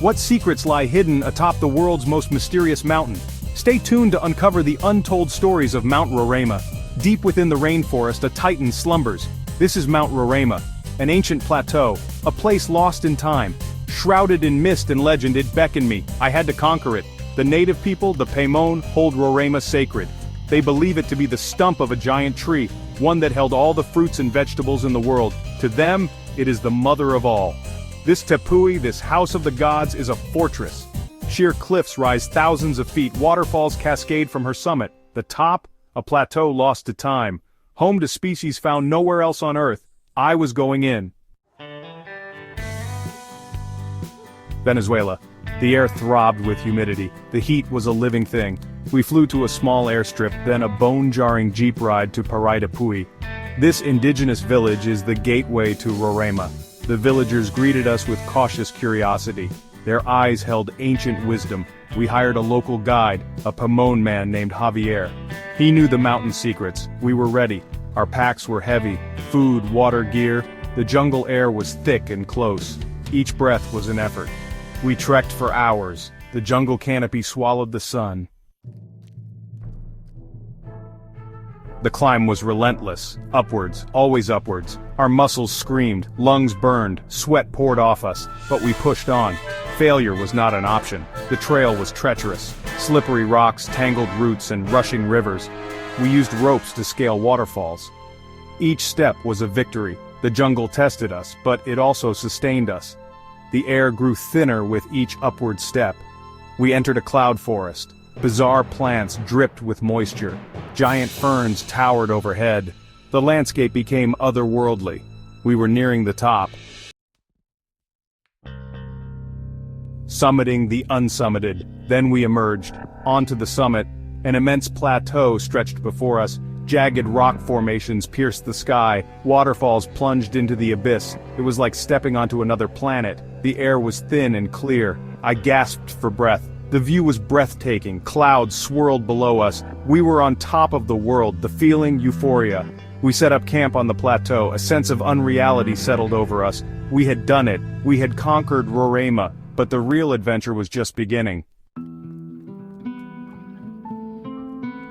What secrets lie hidden atop the world's most mysterious mountain? Stay tuned to uncover the untold stories of Mount Roraima. Deep within the rainforest, a titan slumbers. This is Mount Roraima, an ancient plateau, a place lost in time. Shrouded in mist and legend, it beckoned me. I had to conquer it. The native people, the Paimon, hold Roraima sacred. They believe it to be the stump of a giant tree, one that held all the fruits and vegetables in the world. To them, it is the mother of all. This tepui, this house of the gods, is a fortress. Sheer cliffs rise thousands of feet, waterfalls cascade from her summit. The top, a plateau lost to time, home to species found nowhere else on Earth. I was going in. Venezuela. The air throbbed with humidity. The heat was a living thing. We flew to a small airstrip, then a bone-jarring jeep ride to Paraitapui. This indigenous village is the gateway to Roraima. The villagers greeted us with cautious curiosity. Their eyes held ancient wisdom. We hired a local guide, a Paimon man named Javier. He knew the mountain secrets. We were ready. Our packs were heavy. Food, water, gear. The jungle air was thick and close. Each breath was an effort. We trekked for hours. The jungle canopy swallowed the sun. The climb was relentless. Upwards, always upwards. Our muscles screamed, lungs burned, sweat poured off us, but we pushed on. Failure was not an option. The trail was treacherous. Slippery rocks, tangled roots, and rushing rivers. We used ropes to scale waterfalls. Each step was a victory. The jungle tested us, but it also sustained us. The air grew thinner with each upward step. We entered a cloud forest. Bizarre plants dripped with moisture. Giant ferns towered overhead. The landscape became otherworldly. We were nearing the top. Summiting the unsummited. Then we emerged. Onto the summit. An immense plateau stretched before us. Jagged rock formations pierced the sky. Waterfalls plunged into the abyss. It was like stepping onto another planet. The air was thin and clear. I gasped for breath. The view was breathtaking. Clouds swirled below us. We were on top of the world, the feeling euphoria. We set up camp on the plateau. A sense of unreality settled over us. We had done it. We had conquered Roraima. But the real adventure was just beginning.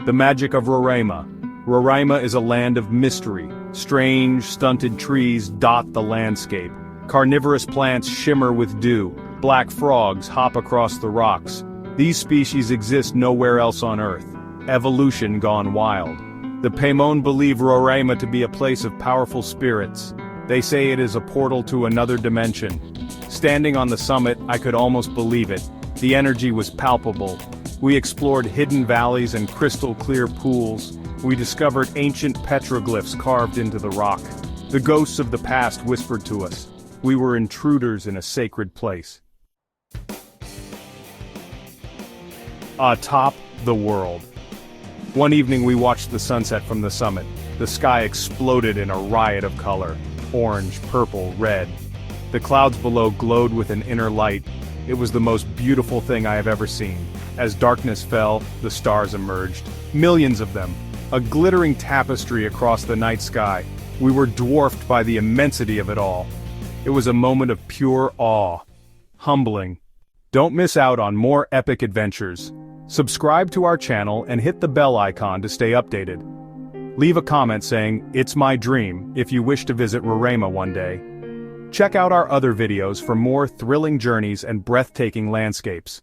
The Magic of Roraima. Roraima is a land of mystery. Strange, stunted trees dot the landscape. Carnivorous plants shimmer with dew. Black frogs hop across the rocks. These species exist nowhere else on Earth. Evolution gone wild. The Paimon believe Roraima to be a place of powerful spirits. They say it is a portal to another dimension. Standing on the summit, I could almost believe it. The energy was palpable. We explored hidden valleys and crystal-clear pools. We discovered ancient petroglyphs carved into the rock. The ghosts of the past whispered to us. We were intruders in a sacred place. Atop the World. One evening we watched the sunset from the summit. The sky exploded in a riot of color. Orange, purple, red. The clouds below glowed with an inner light. It was the most beautiful thing I have ever seen. As darkness fell, the stars emerged. Millions of them. A glittering tapestry across the night sky. We were dwarfed by the immensity of it all. It was a moment of pure awe. Humbling. Don't miss out on more epic adventures. Subscribe to our channel and hit the bell icon to stay updated. Leave a comment saying, "It's my dream," if you wish to visit Roraima one day. Check out our other videos for more thrilling journeys and breathtaking landscapes.